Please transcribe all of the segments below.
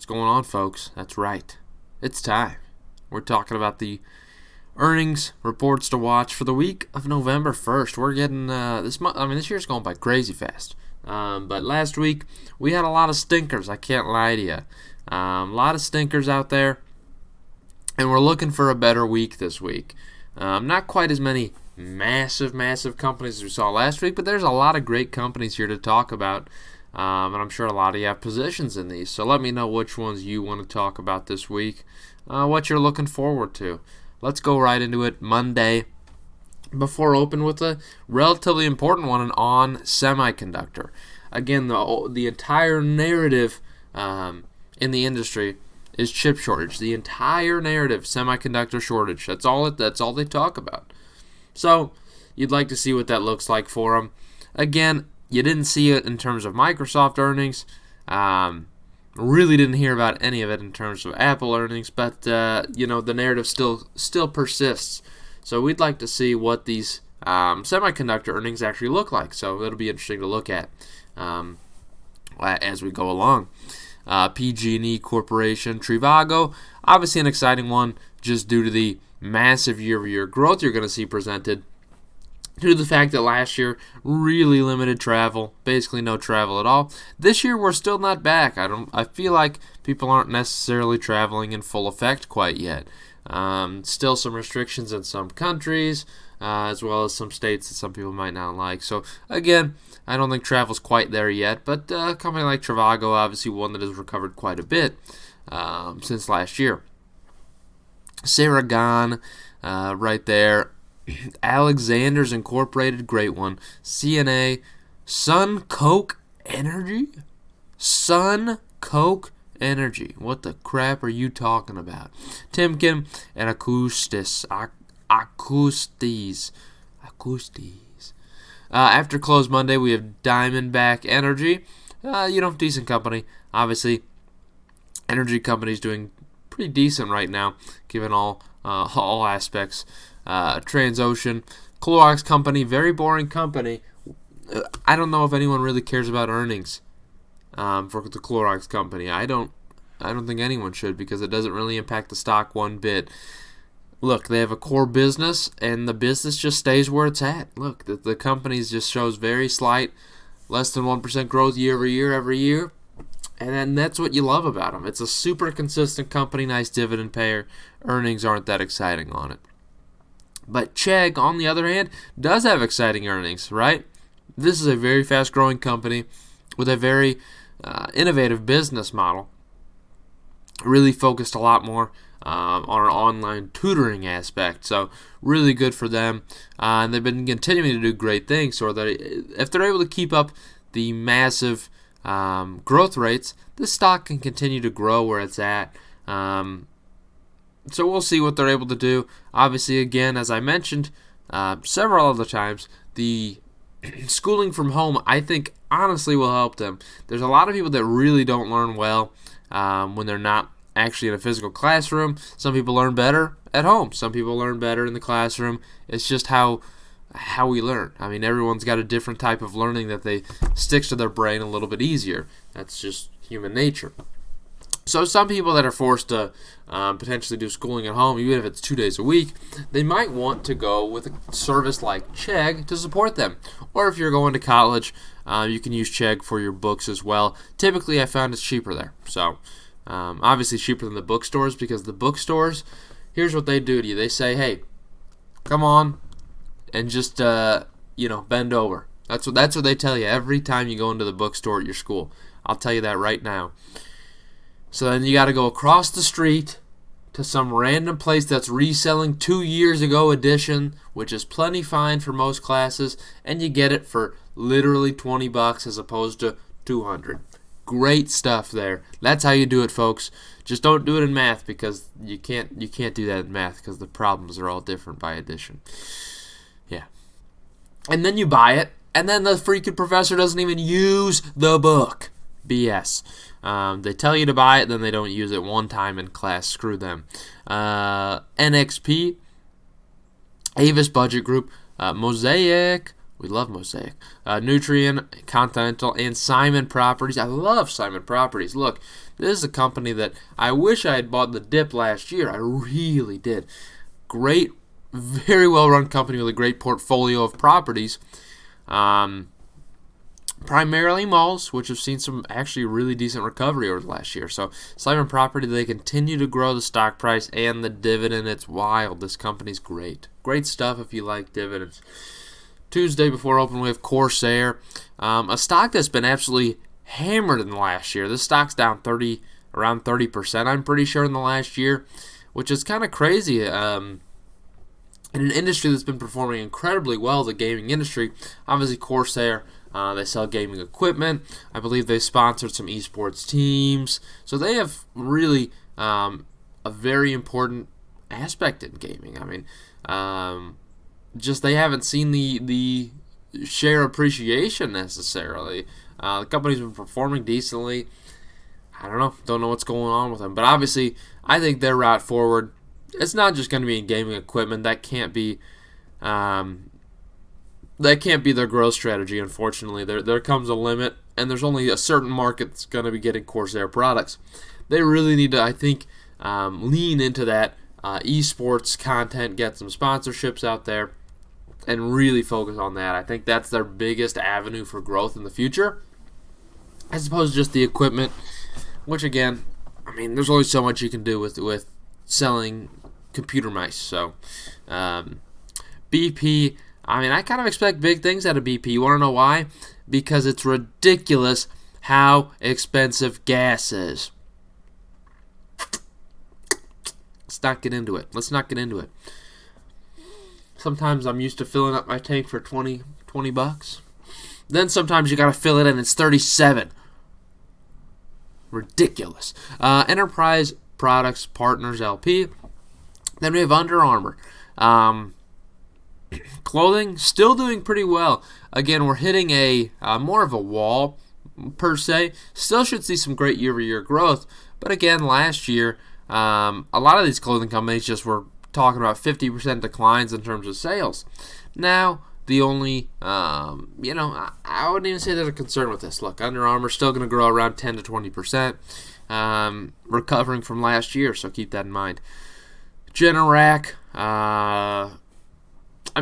What's going on, folks? That's right. It's time. We're talking about the earnings reports to watch for the week of November 1st. We're getting this month. This year's going by crazy fast. But last week we had a lot of stinkers. I can't lie to you. A lot of stinkers out there, and we're looking for a better week this week. Not quite as many massive companies as we saw last week, but there's a lot of great companies here to talk about. And I'm sure a lot of you have positions in these. So let me know which ones you want to talk about this week, what you're looking forward to. Let's go right into it. Monday, before open with a relatively important one on semiconductor. Again, the entire narrative in the industry is chip shortage. The entire narrative, semiconductor shortage. That's all they talk about. So you'd like to see what that looks like for them. Again, you didn't see it in terms of Microsoft earnings. Really didn't hear about any of it in terms of Apple earnings, but the narrative still persists. So we'd like to see what these semiconductor earnings actually look like. So it'll be interesting to look at as we go along. PG&E Corporation, Trivago, obviously an exciting one just due to the massive year-over-year growth you're going to see presented. Due to the fact that last year, really limited travel, basically no travel at all. This year, we're still not back. I feel like people aren't necessarily traveling in full effect quite yet. Still some restrictions in some countries, as well as some states that some people might not like. So, again, I don't think travel's quite there yet, but a company like Trivago, obviously one that has recovered quite a bit since last year. Saragon, right there. Alexander's Incorporated, great one. CNA, Sun Coke Energy? Sun Coke Energy. What the crap are you talking about? Timken and Acoustis. After close Monday, we have Diamondback Energy. Decent company. Obviously, energy companies doing pretty decent right now, given all aspects. Transocean, Clorox company, very boring company. I don't know if anyone really cares about earnings for the Clorox company. I don't think anyone should, because it doesn't really impact the stock one bit. Look, they have a core business, and the business just stays where it's at. Look, the company just shows very slight, less than 1% growth year over year, every year. And then that's what you love about them. It's a super consistent company, nice dividend payer. Earnings aren't that exciting on it. But Chegg, on the other hand, does have exciting earnings, right? This is a very fast-growing company with a very innovative business model. Really focused a lot more on our online tutoring aspect. So really good for them. And they've been continuing to do great things. So that if they're able to keep up the massive growth rates, this stock can continue to grow where it's at. So we'll see what they're able to do. Obviously, again, as I mentioned several other times, the schooling from home, I think, honestly will help them. There's a lot of people that really don't learn well when they're not actually in a physical classroom. Some people learn better at home. Some people learn better in the classroom. It's just how we learn. Everyone's got a different type of learning that they sticks to their brain a little bit easier. That's just human nature. So some people that are forced to potentially do schooling at home, even if it's 2 days a week, they might want to go with a service like Chegg to support them. Or if you're going to college, you can use Chegg for your books as well. Typically, I found it's cheaper there. So obviously cheaper than the bookstores, because the bookstores, here's what they do to you. They say, hey, come on and just bend over. That's what they tell you every time you go into the bookstore at your school. I'll tell you that right now. So then you got to go across the street to some random place that's reselling 2 years ago edition, which is plenty fine for most classes, and you get it for literally $20 as opposed to $200. Great stuff there. That's how you do it, folks. Just don't do it in math, because you can't do that in math, because the problems are all different by edition. Yeah. And then you buy it, and then the freaking professor doesn't even use the book. BS. They tell you to buy it, then they don't use it one time in class. Screw them. NXP, Avis Budget Group, Mosaic, We love Mosaic. Nutrien, Continental, and Simon Properties. I love Simon Properties. Look, this is a company that I wish I had bought the dip last year. I really did. Great, very well-run company with a great portfolio of properties. Primarily malls, which have seen some actually really decent recovery over the last year. So Simon Property, they continue to grow the stock price and the dividend. It's wild. This company's great. Great stuff if you like dividends. Tuesday before open, we have Corsair, a stock that's been absolutely hammered in the last year. This stock's down around 30%, I'm pretty sure, in the last year, which is kind of crazy. In an industry that's been performing incredibly well, the gaming industry, obviously Corsair, they sell gaming equipment. I believe they sponsored some esports teams. So they have really a very important aspect in gaming. I mean, just they haven't seen the share appreciation necessarily. The company's been performing decently. I don't know what's going on with them. But obviously, I think their route forward, it's not just going to be in gaming equipment. That can't be their growth strategy, unfortunately. There comes a limit, and there's only a certain market that's going to be getting Corsair products. They really need to, I think, lean into that esports content, get some sponsorships out there, and really focus on that. I think that's their biggest avenue for growth in the future, as opposed to just the equipment, which, again, I mean, there's only so much you can do with selling computer mice. So, BP, I mean, I kind of expect big things out of BP. You want to know why? Because it's ridiculous how expensive gas is. Let's not get into it. Sometimes I'm used to filling up my tank for $20. Then sometimes you got to fill it and it's $37. Ridiculous. Enterprise Products Partners LP. Then we have Under Armour. Clothing still doing pretty well. Again, we're hitting a more of a wall per se. Still should see some great year-over-year growth. But again, last year, a lot of these clothing companies just were talking about 50% declines in terms of sales. Now, the only, I wouldn't even say there's a concern with this. Look, Under Armour still going to grow around 10 to 20%, recovering from last year, so keep that in mind. Generac, I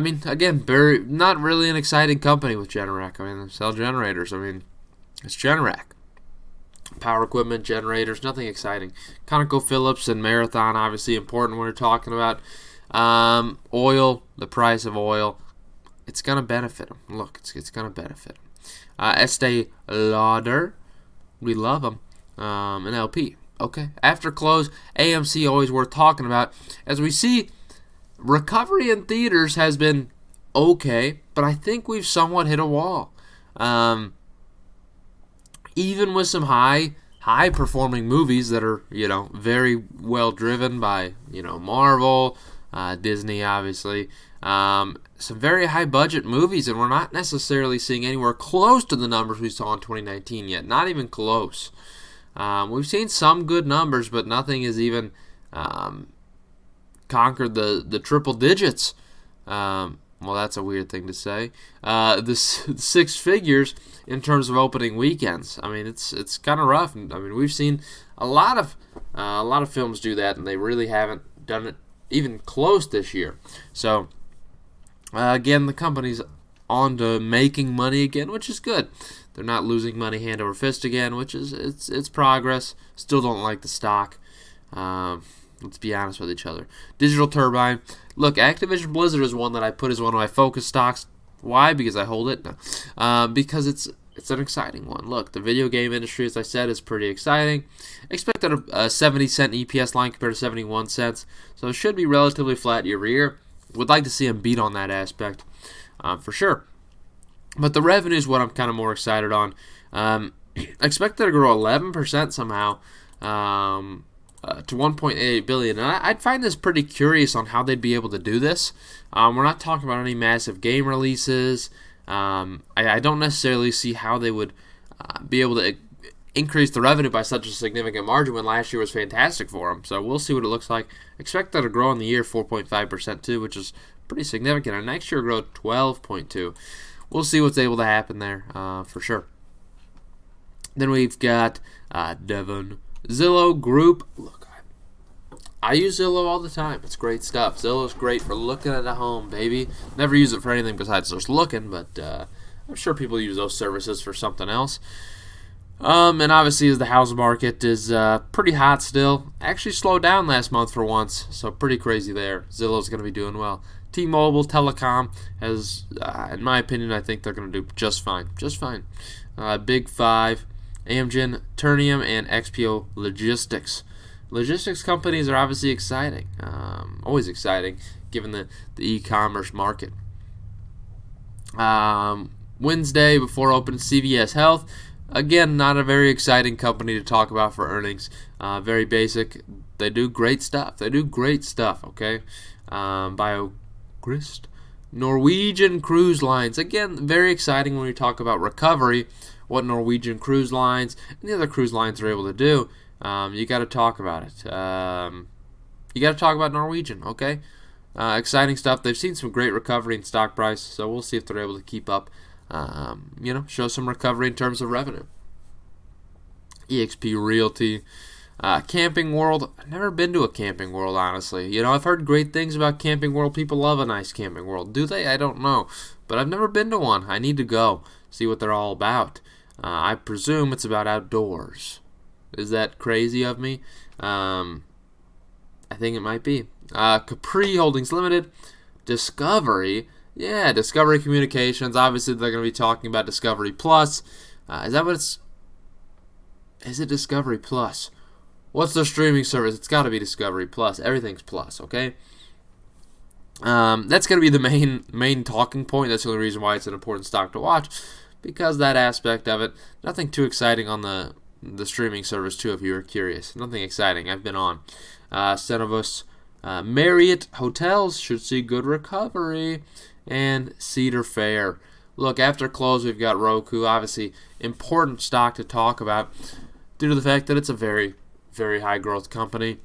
mean, again, not really an exciting company with Generac. I mean, they sell generators. I mean, it's Generac. Power equipment, generators, nothing exciting. ConocoPhillips and Marathon, obviously important when we're talking about oil, the price of oil. It's going to benefit them. Look, it's going to benefit them. Estee Lauder, we love them. And LP. Okay. After close, AMC, always worth talking about. As we see, recovery in theaters has been okay, but I think we've somewhat hit a wall. Even with some high performing movies that are, very well driven by, Marvel, Disney, obviously. Some very high budget movies, and we're not necessarily seeing anywhere close to the numbers we saw in 2019 yet. Not even close. We've seen some good numbers, but nothing has even conquered the triple digits. Well, that's a weird thing to say. The six figures in terms of opening weekends. I mean, it's kind of rough. I mean, we've seen a lot of films do that, and they really haven't done it even close this year. So, again, the company's on to making money again, which is good. They're not losing money hand over fist again, which is it's progress. Still don't like the stock. Let's be honest with each other. Digital Turbine. Look, Activision Blizzard is one that I put as one of my focus stocks. Why? Because I hold it? No. Because it's an exciting one. Look, the video game industry, as I said, is pretty exciting. Expected a 70-cent EPS line compared to 71 cents. So it should be relatively flat year over year. Would like to see them beat on that aspect for sure. But the revenue is what I'm kind of more excited on. Expected to grow 11% somehow. To $1.88 billion. And I'd find this pretty curious on how they'd be able to do this. We're not talking about any massive game releases. I don't necessarily see how they would be able to increase the revenue by such a significant margin when last year was fantastic for them. So we'll see what it looks like. Expect that to grow in the year 4.5% too, which is pretty significant. And next year grow 12.2%. we'll see what's able to happen there for sure. Then we've got Devon Zillow Group. Look, I use Zillow all the time. It's great stuff. Zillow's great for looking at a home, baby. Never use it for anything besides just looking, but I'm sure people use those services for something else. And obviously, as the housing market is pretty hot still, actually slowed down last month for once, so pretty crazy there. Zillow's going to be doing well. T-Mobile, Telecom has, in my opinion, I think they're going to do just fine. Just fine. Big Five, Amgen, Ternium, and XPO Logistics. Logistics companies are obviously exciting. Always exciting, given the e-commerce market. Wednesday, before open, CVS Health. Again, not a very exciting company to talk about for earnings. Very basic. They do great stuff. Okay? BioGrist. Norwegian Cruise Lines. Again, very exciting when we talk about recovery. What Norwegian Cruise Lines and the other cruise lines are able to do. You got to talk about it. You got to talk about Norwegian, okay? Exciting stuff. They've seen some great recovery in stock price, so we'll see if they're able to keep up. Show some recovery in terms of revenue. EXP Realty, Camping World. I've never been to a Camping World, honestly. I've heard great things about Camping World. People love a nice Camping World. Do they? I don't know. But I've never been to one. I need to go, see what they're all about. I presume it's about outdoors. Is that crazy of me? I think it might be. Capri Holdings Limited, Discovery. Yeah, Discovery Communications. Obviously, they're going to be talking about Discovery Plus. Is that what it's... Is it Discovery Plus? What's their streaming service? It's got to be Discovery Plus. Everything's Plus, okay? That's going to be the main talking point. That's the only reason why it's an important stock to watch, because that aspect of it. Nothing too exciting on the streaming service, too, if you were curious. Nothing exciting. I've been on. Cenovus, Marriott Hotels should see good recovery. And Cedar Fair. Look, after close, we've got Roku. Obviously, important stock to talk about due to the fact that it's a very, very high growth company.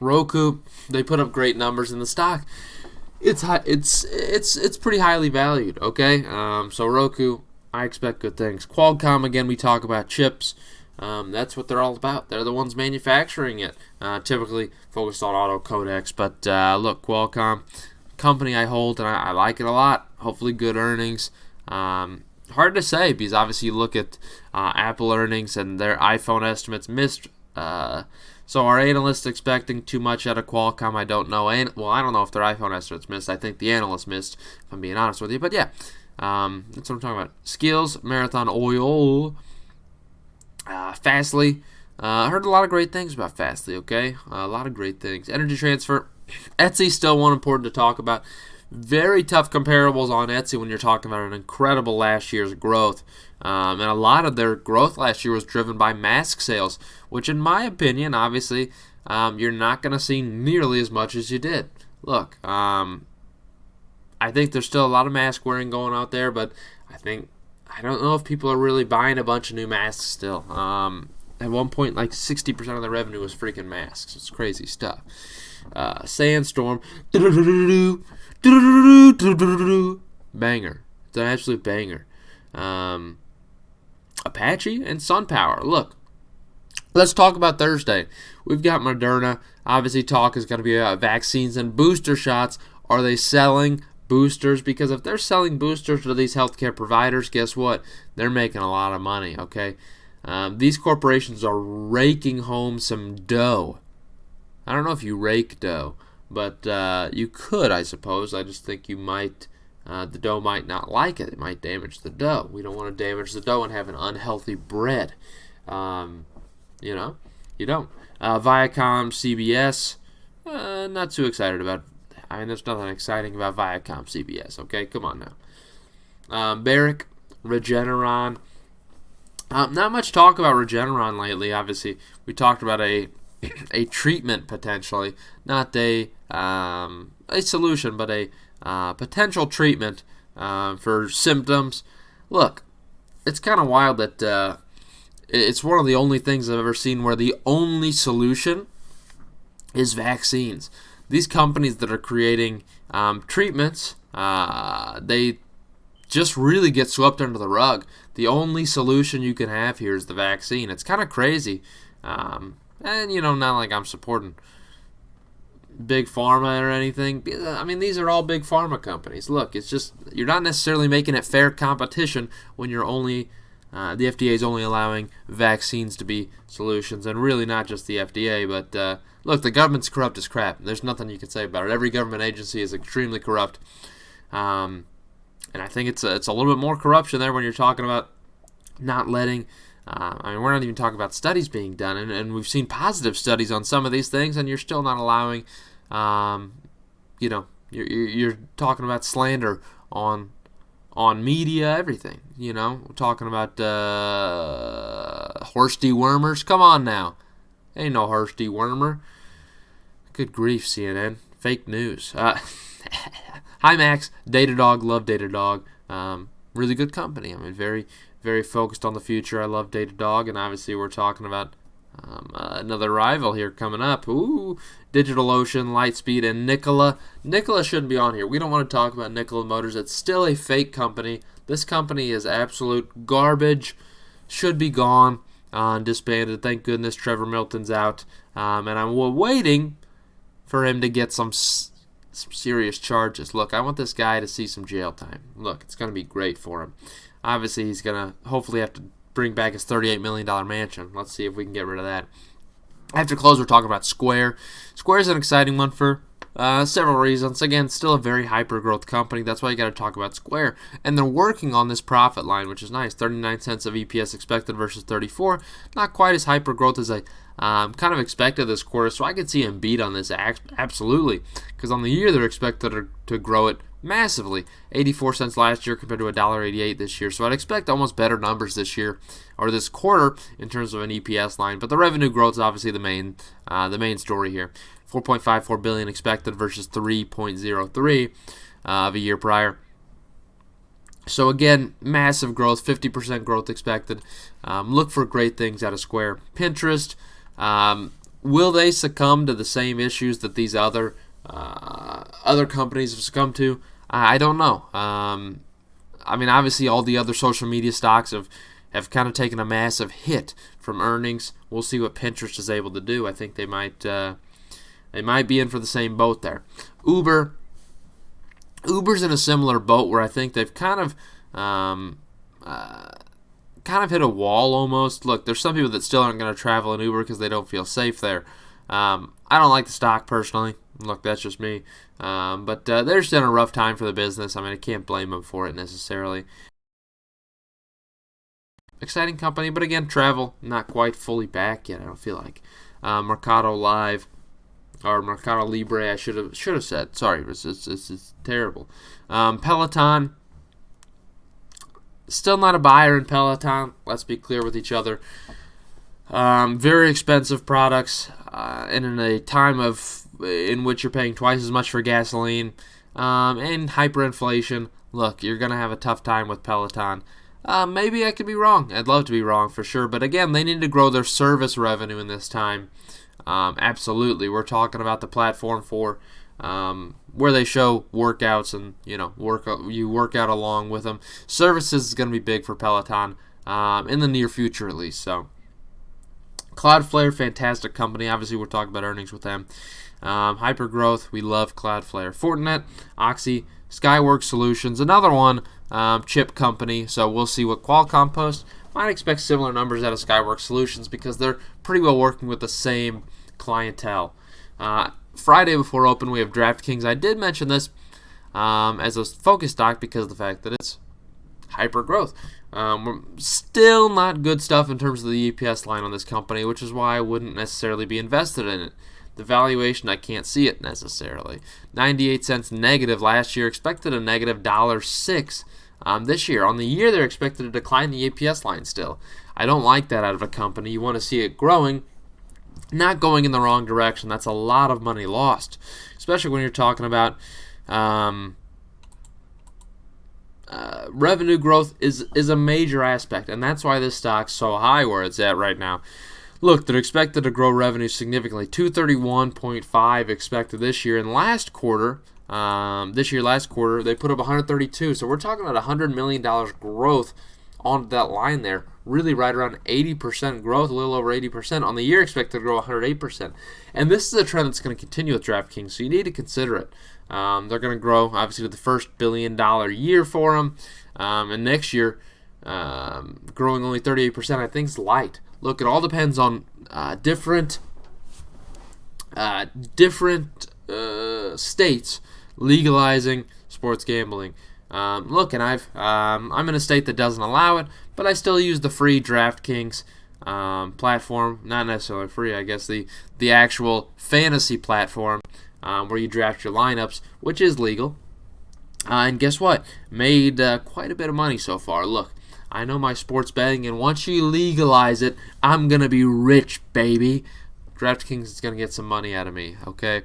Roku, they put up great numbers in the stock. It's pretty highly valued. Okay, so Roku, I expect good things. Qualcomm, again, we talk about chips. That's what they're all about. They're the ones manufacturing it. Typically focused on auto codecs, but look, Qualcomm. Company I hold, and I like it a lot. Hopefully good earnings. Hard to say, because obviously you look at Apple earnings and their iPhone estimates missed. So are analysts expecting too much out of Qualcomm? I don't know. I don't know if their iPhone estimates missed. I think the analysts missed, if I'm being honest with you. But yeah, that's what I'm talking about. Skills, Marathon Oil, Fastly. I heard a lot of great things about Fastly, okay? A lot of great things. Energy Transfer. Etsy, still one important to talk about. Very tough comparables on Etsy when you're talking about an incredible last year's growth. And a lot of their growth last year was driven by mask sales, which in my opinion, obviously, you're not going to see nearly as much as you did. Look, I think there's still a lot of mask wearing going out there, but I don't know if people are really buying a bunch of new masks still. At one point, like 60% of the revenue was freaking masks. It's crazy stuff. Sandstorm. Banger. It's an absolute banger. Apache and SunPower. Look, let's talk about Thursday. We've got Moderna. Obviously, talk is going to be about vaccines and booster shots. Are they selling boosters? Because if they're selling boosters to these healthcare providers, guess what? They're making a lot of money, okay? These corporations are raking home some dough. I don't know if you rake dough, but you could, I suppose. I just think you might, the dough might not like it. It might damage the dough. We don't want to damage the dough and have an unhealthy bread. You don't. Viacom, CBS, not too excited about. I mean, there's nothing exciting about Viacom, CBS, okay? Come on now. Barrick, Regeneron. Not much talk about Regeneron lately, obviously. We talked about a treatment potentially, not a solution, but a potential treatment for symptoms. Look, it's kind of wild that it's one of the only things I've ever seen where the only solution is vaccines. These companies that are creating treatments, they just really get swept under the rug. The only solution you can have here is the vaccine. It's kind of crazy. And, not like I'm supporting big pharma or anything. I mean, these are all big pharma companies. Look, it's just, you're not necessarily making it fair competition when you're only, the FDA is only allowing vaccines to be solutions, and really not just the FDA, but look, the government's corrupt as crap. There's nothing you can say about it. Every government agency is extremely corrupt. And I think it's a little bit more corruption there when you're talking about not letting, we're not even talking about studies being done, and we've seen positive studies on some of these things, and you're still not allowing, you're talking about slander on media, everything, We're talking about horse dewormers. Come on now. Ain't no horse dewormer. Good grief, CNN. Fake news. Hi, Max. Datadog. Love Datadog. Really good company. I mean, very, very focused on the future. I love Datadog, and obviously we're talking about another rival here coming up. Ooh, DigitalOcean, Lightspeed, and Nikola. Nikola shouldn't be on here. We don't want to talk about Nikola Motors. It's still a fake company. This company is absolute garbage. Should be gone. Disbanded. Thank goodness Trevor Milton's out. And I'm waiting for him to get some serious charges. Look, I want this guy to see some jail time. Look, it's going to be great for him. Obviously, he's going to hopefully have to bring back his $38 million mansion. Let's see if we can get rid of that. After close, we're talking about Square. Square is an exciting one for several reasons. Again, still a very hyper-growth company. That's why you got to talk about Square. And they're working on this profit line, which is nice. 39 cents of EPS expected versus 34. Not quite as hyper-growth as I kind of expected this quarter, so I could see them beat on this absolutely. Because on the year, they're expected to grow it massively. 84 cents last year compared to $1.88 this year. So I'd expect almost better numbers this year or this quarter in terms of an EPS line. But the revenue growth is obviously the main story here. $4.54 billion expected versus $3.03 of a year prior. So again, massive growth, 50% growth expected. Look for great things out of Square. Pinterest, will they succumb to the same issues that these other companies have succumbed to? I don't know. Obviously all the other social media stocks have kind of taken a massive hit from earnings. We'll see what Pinterest is able to do. I think they might be in for the same boat there. Uber's in a similar boat where I think they've kind of hit a wall almost. Look, there's some people that still aren't going to travel in Uber because they don't feel safe there. I don't like the stock personally. Look, that's just me. But they're just in a rough time for the business. I can't blame them for it necessarily. Exciting company, but again, travel not quite fully back yet. I don't feel like Mercado Live or Mercado Libre. I should have said. Sorry, it's terrible. Peloton. Still not a buyer in Peloton. Let's be clear with each other. Very expensive products, and in a time in which you're paying twice as much for gasoline, and hyperinflation. Look, you're gonna have a tough time with Peloton. Maybe I could be wrong. I'd love to be wrong for sure, but again, they need to grow their service revenue in this time. Absolutely, we're talking about the platform for where they show workouts and you work out along with them. Services is going to be big for Peloton in the near future at least. So Cloudflare, fantastic company. Obviously, we're talking about earnings with them. Hypergrowth, we love Cloudflare. Fortinet, Oxy, Skyworks Solutions, another one, chip company. So we'll see what Qualcomm posts. Might expect similar numbers out of Skyworks Solutions because they're pretty well working with the same clientele. Friday before open, we have Draftkings. I did mention this as a focus stock because of the fact that it's hyper growth. Still not good stuff in terms of the EPS line on this company, which is why I wouldn't necessarily be invested in it. The valuation, I can't see it necessarily. 98 cents negative last year, expected a negative $1.06 this year. On the year, they're expected to decline the EPS line still. I don't like that out of a company. You want to see it growing, not going in the wrong direction. That's a lot of money lost, especially when you're talking about revenue growth is a major aspect, and that's why this stock's so high where it's at right now. Look, they're expected to grow revenue significantly. $231.5 expected this year, and last quarter, This year, last quarter, they put up 132. So we're talking about $100 million growth on that line there. Really right around 80% growth, a little over 80%. On the year, expected to grow 108%. And this is a trend that's going to continue with DraftKings, so you need to consider it. They're going to grow, obviously, to the first billion-dollar year for them. And next year, growing only 38%, I think is light. Look, it all depends on different states legalizing sports gambling. Look, and I'm in a state that doesn't allow it, but I still use the free DraftKings platform. Not necessarily free, I guess the actual fantasy platform where you draft your lineups, which is legal. And guess what? Made quite a bit of money so far. Look, I know my sports betting, and once you legalize it, I'm gonna be rich, baby. DraftKings is going to get some money out of me, okay?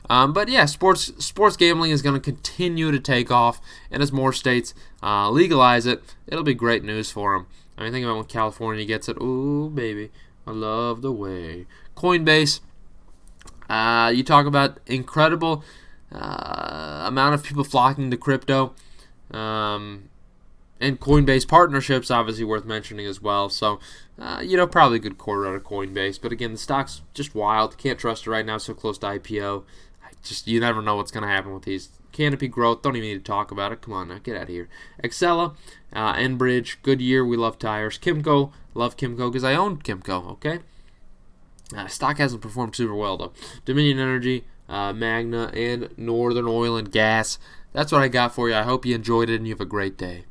But yeah, sports gambling is going to continue to take off, and as more states legalize it, it'll be great news for them. I mean, think about when California gets it. Ooh, baby, I love the way. Coinbase, you talk about incredible amount of people flocking to crypto. And Coinbase partnerships, obviously worth mentioning as well. So, probably a good quarter out of Coinbase. But again, the stock's just wild. Can't trust it right now, so close to IPO. You never know what's going to happen with these. Canopy growth, don't even need to talk about it. Come on now, get out of here. Excella, Enbridge, Goodyear, we love tires. Kimco, love Kimco because I own Kimco, okay? Stock hasn't performed super well, though. Dominion Energy, Magna, and Northern Oil and Gas. That's what I got for you. I hope you enjoyed it and you have a great day.